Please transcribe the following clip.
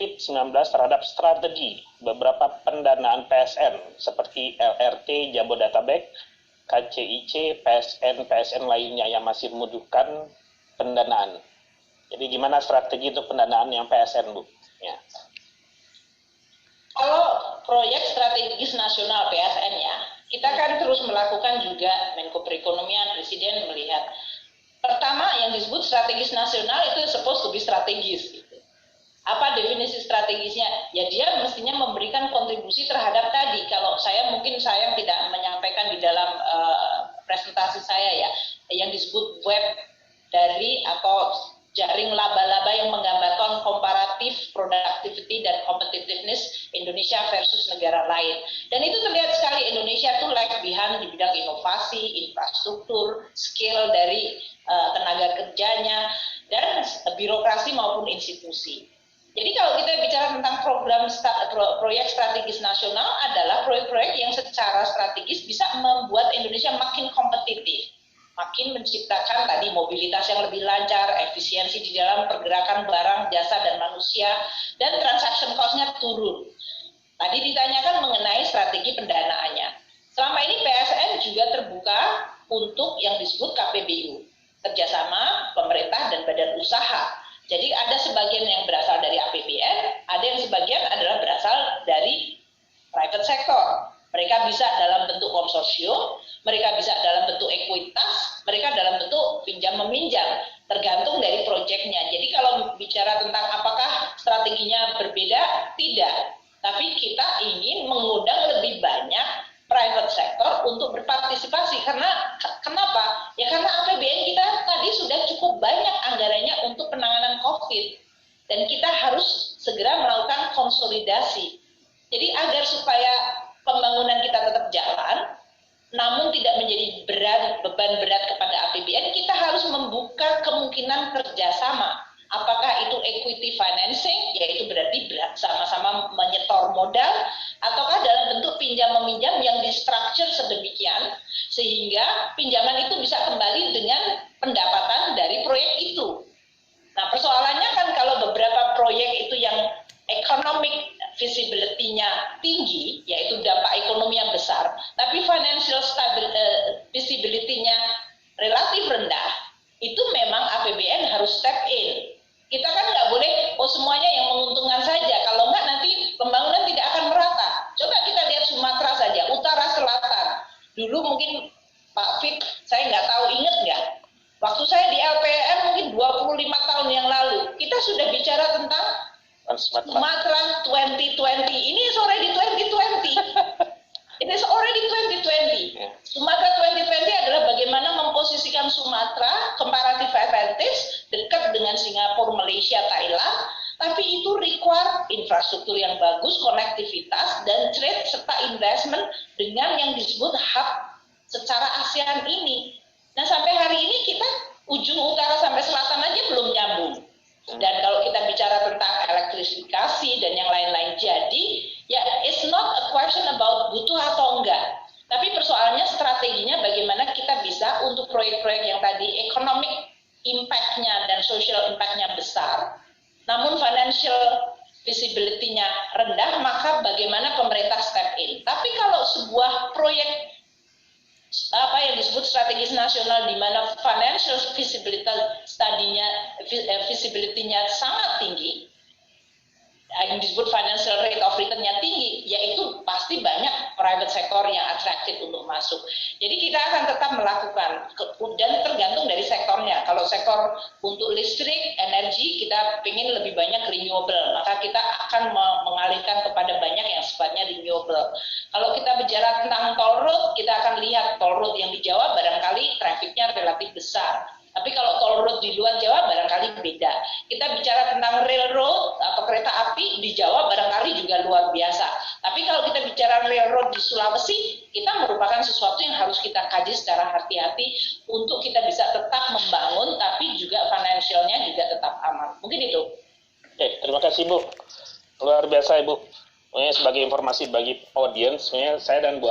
COVID-19 terhadap strategi beberapa pendanaan PSN seperti LRT Jabodetabek, KCIC, PSN lainnya yang masih membutuhkan pendanaan. Jadi gimana strategi untuk pendanaan yang PSN, Bu? Ya. Kalau proyek strategis nasional PSN ya, kita kan terus melakukan juga Menko Perekonomian, Presiden melihat. Pertama yang disebut strategis nasional itu supposed to be strategis. Gitu. Apa definisi strategisnya? Ya dia mestinya memberikan kontribusi terhadap tadi. Kalau saya mungkin saya tidak menyampaikan di dalam presentasi saya ya, yang disebut web dari atau jaring laba-laba yang menggambarkan komparatif productivity dan competitiveness Indonesia versus negara lain. Dan itu terlihat sekali Indonesia itu lag behind di bidang inovasi, infrastruktur, skill dari tenaga kerjanya, dan birokrasi maupun institusi. Jadi kalau kita bicara tentang proyek strategis nasional adalah proyek-proyek yang secara strategis bisa membuat Indonesia makin kompetitif, makin menciptakan tadi mobilitas yang lebih lancar, efisiensi di dalam pergerakan barang, jasa, dan manusia, dan transaction cost-nya turun. Tadi ditanyakan mengenai strategi pendanaannya. Selama ini PSN juga terbuka untuk yang disebut KPBU, kerjasama pemerintah dan badan usaha. Jadi ada sebagian yang berasal dari APBN, ada yang sebagian adalah berasal dari private sector. Mereka bisa dalam bentuk konsorsium, mereka bisa dalam bentuk ekuitas, mereka dalam bentuk pinjam meminjam, tergantung dari proyeknya. Jadi kalau bicara tentang apakah strateginya berbeda, tidak. Tapi kita ingin mengundang lebih banyak private sector untuk berpartisipasi. Karena kenapa? Ya karena APBN kita tadi sudah cukup banyak anggarannya untuk penanganan COVID. Dan kita harus segera melakukan konsolidasi. Jadi agar supaya pembangunan kita tetap jalan, namun tidak menjadi beban berat kepada APBN, kita harus membuka kemungkinan kerjasama. Apakah itu equity financing, yaitu berarti sama-sama menyetor modal, ataukah dalam bentuk pinjam-meminjam yang distruktur sedemikian, sehingga pinjaman itu bisa kembali dengan pendapatan dari proyek itu. Nah persoalannya kan kalau beberapa proyek itu yang economic visibility-nya tinggi, yaitu dampak ekonomi yang besar, tapi financial visibility-nya relatif rendah, itu memang APBN harus step in. Kita kan nggak boleh, semuanya yang menguntungkan saja, kalau nggak nanti pembangunan tidak akan merata. Coba kita lihat Sumatera saja, utara selatan. Dulu mungkin Pak Fit, saya nggak tahu, ingat nggak? Waktu saya di LPM mungkin 25 tahun yang lalu, kita sudah bicara tentang Sumatera 2020. Ini sore di 2020. It is already 2020. Sumatera 2020 adalah bagaimana memposisikan Sumatera comparative advantage dekat dengan Singapura, Malaysia, Thailand, tapi itu require infrastruktur yang bagus, konektivitas, dan trade serta investment dengan yang disebut hub secara ASEAN ini. Nah sampai hari ini kita ujung utara sampai selatan aja belum nyambung. Dan kalau kita bicara tentang elektrifikasi dan yang lain-lain, jadi ya it's not a question about butuh atau enggak, tapi persoalannya strateginya bagaimana kita bisa untuk proyek-proyek yang tadi economic impact-nya dan social impact-nya besar, namun financial visibility-nya rendah, maka bagaimana pemerintah step in. Tapi kalau sebuah proyek apa yang disebut strategis nasional di mana financial visibility visibility-nya sangat tinggi, yang disebut financial rate of return-nya tinggi, yaitu pasti banyak private sector yang atraktif untuk masuk. Jadi kita akan tetap melakukan, dan tergantung dari sektornya. Kalau sektor untuk listrik, energi, kita ingin lebih banyak renewable, maka kita akan mengalihkan kepada banyak yang sifatnya renewable. Kalau kita bicara tentang toll road, kita akan lihat toll road yang di Jawa barangkali trafficnya relatif besar. Tapi kalau toll road di luar Jawa barangkali beda. Kita bicara tentang railroad atau kereta api di Jawa barangkali juga luar biasa. Tapi kalau kita bicara railroad di Sulawesi, kita merupakan sesuatu yang harus kita kaji secara hati-hati untuk kita bisa tetap membangun, tapi juga financialnya juga tetap aman. Mungkin itu. Oke, terima kasih Bu. Luar biasa Ibu. Sebagai informasi bagi audiens, saya dan Bu